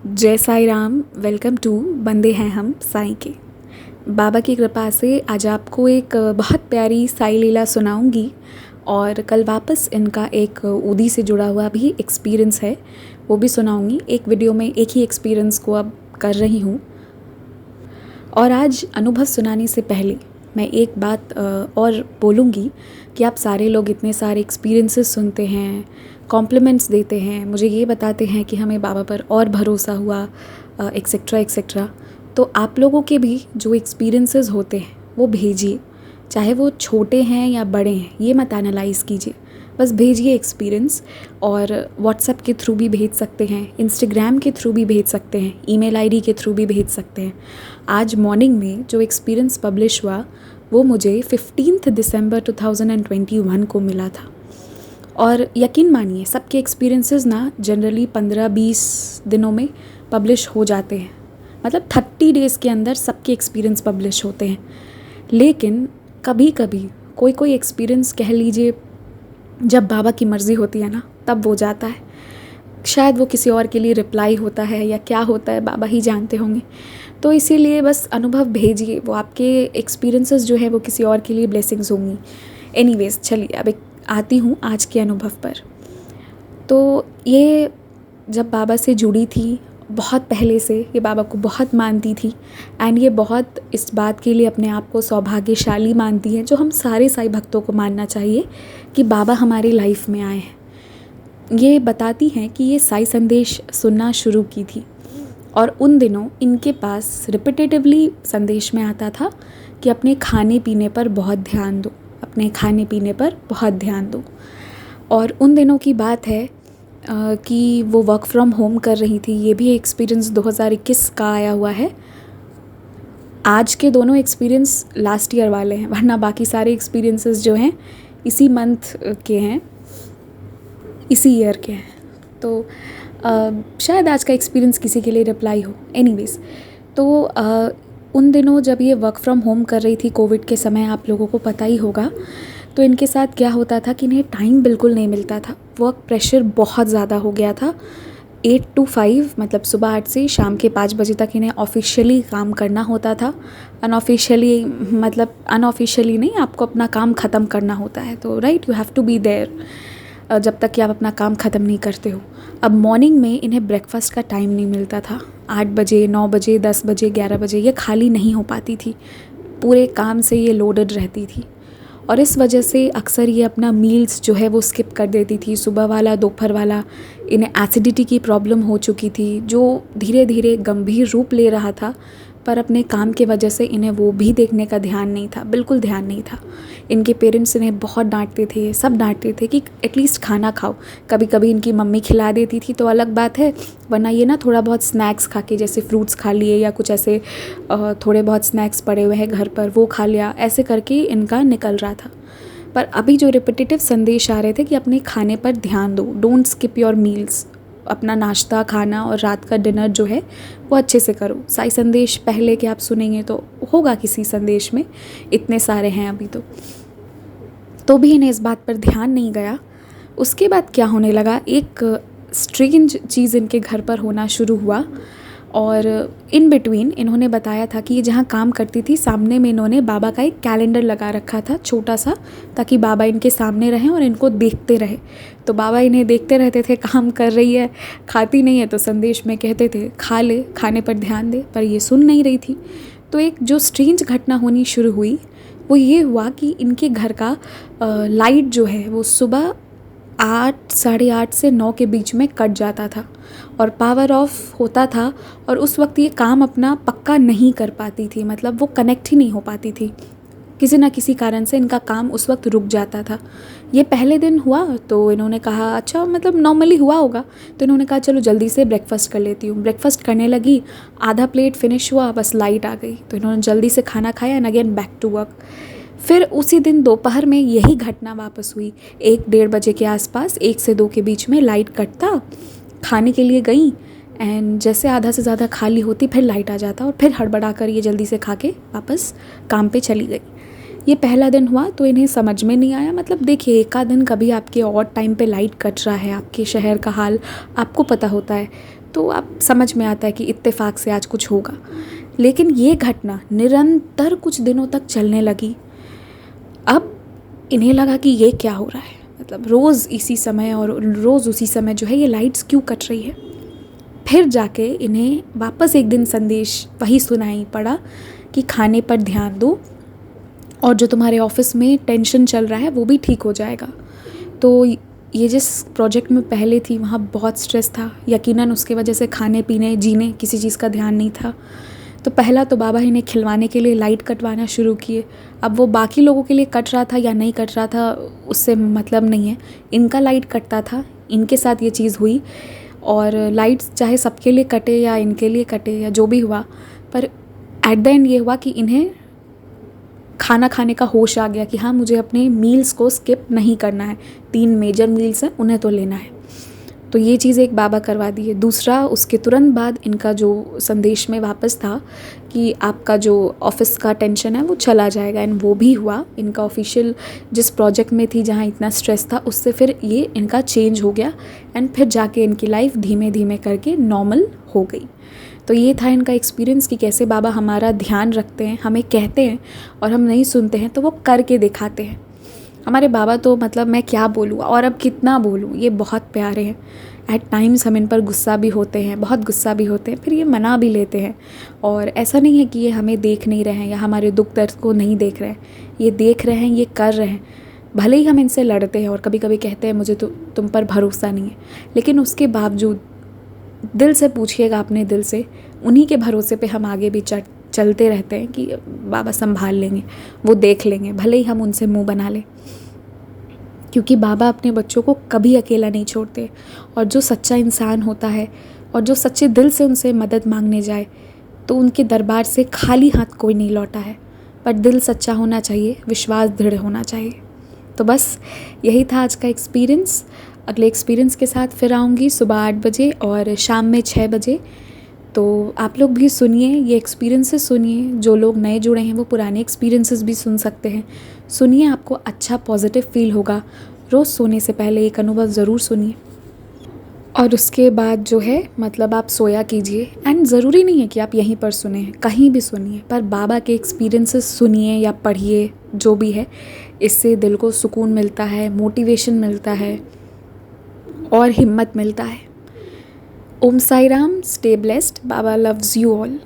जय Sai Ram. Welcome to बंदे हैं हम साईं के। बाबा की कृपा से आज आपको एक बहुत प्यारी साई लीला सुनाऊंगी और कल वापस इनका एक ऊदी से जुड़ा हुआ भी एक्सपीरियंस है, वो भी सुनाऊंगी। एक वीडियो में एक ही एक्सपीरियंस को अब कर रही हूँ। और आज अनुभव सुनाने से पहले मैं एक बात और बोलूँगी कि आप सारे लोग इतने सारे एक्सपीरियंसेस सुनते हैं, कॉम्प्लीमेंट्स देते हैं, मुझे ये बताते हैं कि हमें बाबा पर और भरोसा हुआ, एक्सेट्रा एक्सेट्रा। तो आप लोगों के भी जो एक्सपीरियंसेस होते हैं वो भेजिए, चाहे वो छोटे हैं या बड़े हैं, ये मत एनालाइज़ कीजिए, बस भेजिए एक्सपीरियंस। और व्हाट्सएप के थ्रू भी भेज सकते हैं, इंस्टाग्राम के थ्रू भी भेज सकते हैं, ईमेल आईडी के थ्रू भी भेज सकते हैं। आज मॉर्निंग में जो एक्सपीरियंस पब्लिश हुआ वो मुझे 15 दिसंबर 2021 को मिला था। और यकीन मानिए सबके एक्सपीरियंसेस ना जनरली 15-20 दिनों में पब्लिश हो जाते हैं, मतलब 30 डेज़ के अंदर सबके एक्सपीरियंस पब्लिश होते हैं। लेकिन कभी कभी कोई एक्सपीरियंस कह लीजिए जब बाबा की मर्ज़ी होती है ना, तब वो जाता है। शायद वो किसी और के लिए रिप्लाई होता है या क्या होता है, बाबा ही जानते होंगे। तो इसीलिए बस अनुभव भेजिए, वो आपके एक्सपीरियंसेस जो है वो किसी और के लिए ब्लेसिंग्स होंगी। एनीवेज चलिए अब आती हूँ आज के अनुभव पर। तो ये जब बाबा से जुड़ी थी बहुत पहले से, ये बाबा को बहुत मानती थी एंड ये बहुत इस बात के लिए अपने आप को सौभाग्यशाली मानती है, जो हम सारे साईं भक्तों को मानना चाहिए कि बाबा हमारी लाइफ में आए हैं। ये बताती हैं कि ये साई संदेश सुनना शुरू की थी और उन दिनों इनके पास रिपीटेटिवली संदेश में आता था कि अपने खाने पीने पर बहुत ध्यान दो, अपने खाने पीने पर बहुत ध्यान दो। और उन दिनों की बात है कि वो वर्क फ्रॉम होम कर रही थी। ये भी एक्सपीरियंस 2021 का आया हुआ है। आज के दोनों एक्सपीरियंस लास्ट ईयर वाले हैं, वरना बाकी सारे एक्सपीरियंसेस जो हैं इसी मंथ के हैं, इसी ईयर के हैं। तो शायद आज का एक्सपीरियंस किसी के लिए रिप्लाई हो। एनीवेज, तो उन दिनों जब ये वर्क फ्रॉम होम कर रही थी कोविड के समय, आप लोगों को पता ही होगा, तो इनके साथ क्या होता था कि इन्हें टाइम बिल्कुल नहीं मिलता था। वर्क प्रेशर बहुत ज़्यादा हो गया था। 8 to 5 मतलब सुबह 8 से शाम के 5 बजे तक इन्हें ऑफिशियली काम करना होता था। अनऑफिशियली मतलब अनऑफिशियली नहीं, आपको अपना काम ख़त्म करना होता है, तो right, you have to be there जब तक कि आप अपना काम ख़त्म नहीं करते हो। अब मॉर्निंग में इन्हें ब्रेकफास्ट का टाइम नहीं मिलता था। 8 बजे, 9 बजे, 10 बजे, 11 बजे ये खाली नहीं हो पाती थी, पूरे काम से ये लोडेड रहती थी। और इस वजह से अक्सर ये अपना मील्स जो है वो स्किप कर देती थी, सुबह वाला, दोपहर वाला। इन्हें एसिडिटी की प्रॉब्लम हो चुकी थी, जो धीरे धीरे गंभीर रूप ले रहा था, पर अपने काम के वजह से इन्हें वो भी देखने का ध्यान नहीं था, बिल्कुल ध्यान नहीं था। इनके पेरेंट्स इन्हें बहुत डांटते थे, सब डांटते थे कि एटलीस्ट खाना खाओ। कभी कभी इनकी मम्मी खिला देती थी तो अलग बात है, वरना ये ना थोड़ा बहुत स्नैक्स खा के, जैसे फ्रूट्स खा लिए या कुछ ऐसे थोड़े बहुत स्नैक्स पड़े हुए हैं घर पर, वो खा लिया, ऐसे करके इनका निकल रहा था। पर अभी जो रिपीटेटिव संदेश आ रहे थे कि अपने खाने पर ध्यान दो, डोंट स्किप योर मील्स, अपना नाश्ता, खाना और रात का डिनर जो है वो अच्छे से करो। साई संदेश पहले के आप सुनेंगे तो होगा किसी संदेश में, इतने सारे हैं अभी तो भी इन्हें इस बात पर ध्यान नहीं गया। उसके बाद क्या होने लगा, एक स्ट्रेंज चीज़ इनके घर पर होना शुरू हुआ। और इन बिटवीन इन्होंने बताया था कि ये जहाँ काम करती थी सामने में इन्होंने बाबा का एक कैलेंडर लगा रखा था छोटा सा, ताकि बाबा इनके सामने रहें और इनको देखते रहे। तो बाबा इन्हें देखते रहते थे, काम कर रही है, खाती नहीं है, तो संदेश में कहते थे खा ले, खाने पर ध्यान दे, पर ये सुन नहीं रही थी। तो एक जो स्ट्रेंज घटना होनी शुरू हुई वो ये हुआ कि इनके घर का लाइट जो है वो सुबह 8, साढ़े 8 से 9 के बीच में कट जाता था और पावर ऑफ होता था। और उस वक्त ये काम अपना पक्का नहीं कर पाती थी, मतलब वो कनेक्ट ही नहीं हो पाती थी, किसी ना किसी कारण से इनका काम उस वक्त रुक जाता था। ये पहले दिन हुआ तो इन्होंने कहा अच्छा, मतलब नॉर्मली हुआ होगा, तो इन्होंने कहा चलो जल्दी से ब्रेकफास्ट कर लेती हूँ। ब्रेकफास्ट करने लगी, आधा प्लेट फिनिश हुआ, बस लाइट आ गई, तो इन्होंने जल्दी से खाना खाया and again back to work. फिर उसी दिन दोपहर में यही घटना वापस हुई, 1-1:30 बजे के आसपास, 1 से 2 के बीच में लाइट कटता, खाने के लिए गई एंड जैसे आधा से ज़्यादा खाली होती फिर लाइट आ जाता और फिर हड़बड़ा कर ये जल्दी से खा के वापस काम पे चली गई। ये पहला दिन हुआ तो इन्हें समझ में नहीं आया, मतलब देखिए एकाध दिन कभी आपके और टाइम पे लाइट कट रहा है, आपके शहर का हाल आपको पता होता है, तो आप समझ में आता है कि इत्तेफाक से आज कुछ होगा। लेकिन ये घटना निरंतर कुछ दिनों तक चलने लगी। अब इन्हें लगा कि ये क्या हो रहा है, मतलब रोज़ इसी समय और रोज़ उसी समय जो है ये लाइट्स क्यों कट रही है। फिर जाके इन्हें वापस एक दिन संदेश वही सुनाई पड़ा कि खाने पर ध्यान दो और जो तुम्हारे ऑफिस में टेंशन चल रहा है वो भी ठीक हो जाएगा। तो ये जिस प्रोजेक्ट में पहले थी वहाँ बहुत स्ट्रेस था, यकीनन उसके वजह से खाने पीने जीने किसी चीज़ का ध्यान नहीं था। तो पहला तो बाबा इन्हें खिलवाने के लिए लाइट कटवाना शुरू किए। अब वो बाकी लोगों के लिए कट रहा था या नहीं कट रहा था उससे मतलब नहीं है, इनका लाइट कटता था, इनके साथ ये चीज़ हुई। और लाइट्स चाहे सबके लिए कटे या इनके लिए कटे या जो भी हुआ, पर एट द एंड ये हुआ कि इन्हें खाना खाने का होश आ गया कि हाँ मुझे अपने मील्स को स्किप नहीं करना है। 3 मेजर मील्स हैं उन्हें तो लेना है। तो ये चीज़ एक बाबा करवा दी है। दूसरा, उसके तुरंत बाद इनका जो संदेश में वापस था कि आपका जो ऑफिस का टेंशन है वो चला जाएगा, एंड वो भी हुआ। इनका ऑफिशियल जिस प्रोजेक्ट में थी जहाँ इतना स्ट्रेस था उससे फिर ये इनका चेंज हो गया, एंड फिर जाके इनकी लाइफ धीमे धीमे करके नॉर्मल हो गई। तो ये था इनका एक्सपीरियंस कि कैसे बाबा हमारा ध्यान रखते हैं, हमें कहते हैं और हम नहीं सुनते हैं तो वो करके दिखाते हैं। हमारे बाबा तो मतलब मैं क्या बोलूँ और अब कितना बोलूँ, ये बहुत प्यारे हैं। एट टाइम्स हम इन पर गुस्सा भी होते हैं, बहुत गुस्सा भी होते हैं, फिर ये मना भी लेते हैं। और ऐसा नहीं है कि ये हमें देख नहीं रहे हैं या हमारे दुख दर्द को नहीं देख रहे हैं, ये देख रहे हैं, ये कर रहे हैं। भले ही हम इनसे लड़ते हैं और कभी कभी कहते हैं मुझे तो तुम पर भरोसा नहीं है, लेकिन उसके बावजूद दिल से पूछिएगा अपने दिल से, उन्हीं के भरोसे पे हम आगे भी चलते रहते हैं कि बाबा संभाल लेंगे, वो देख लेंगे, भले ही हम उनसे मुंह बना लें। क्योंकि बाबा अपने बच्चों को कभी अकेला नहीं छोड़ते। और जो सच्चा इंसान होता है और जो सच्चे दिल से उनसे मदद मांगने जाए तो उनके दरबार से खाली हाथ कोई नहीं लौटा है। पर दिल सच्चा होना चाहिए, विश्वास दृढ़ होना चाहिए। तो बस यही था आज का एक्सपीरियंस। अगले एक्सपीरियंस के साथ फिर आऊँगी सुबह 8 बजे और शाम में 6 बजे। तो आप लोग भी सुनिए, ये एक्सपीरियंसेस सुनिए। जो लोग नए जुड़े हैं वो पुराने एक्सपीरियंसेस भी सुन सकते हैं। सुनिए, आपको अच्छा पॉजिटिव फील होगा। रोज़ सोने से पहले एक अनुभव ज़रूर सुनिए और उसके बाद जो है मतलब आप सोया कीजिए। एंड ज़रूरी नहीं है कि आप यहीं पर सुने, कहीं भी सुनिए, पर बाबा के एक्सपीरियंसेस सुनिए या पढ़िए, जो भी है। इससे दिल को सुकून मिलता है, मोटिवेशन मिलता है और हिम्मत मिलता है। Om Sai Ram, stay blessed, Baba loves you all.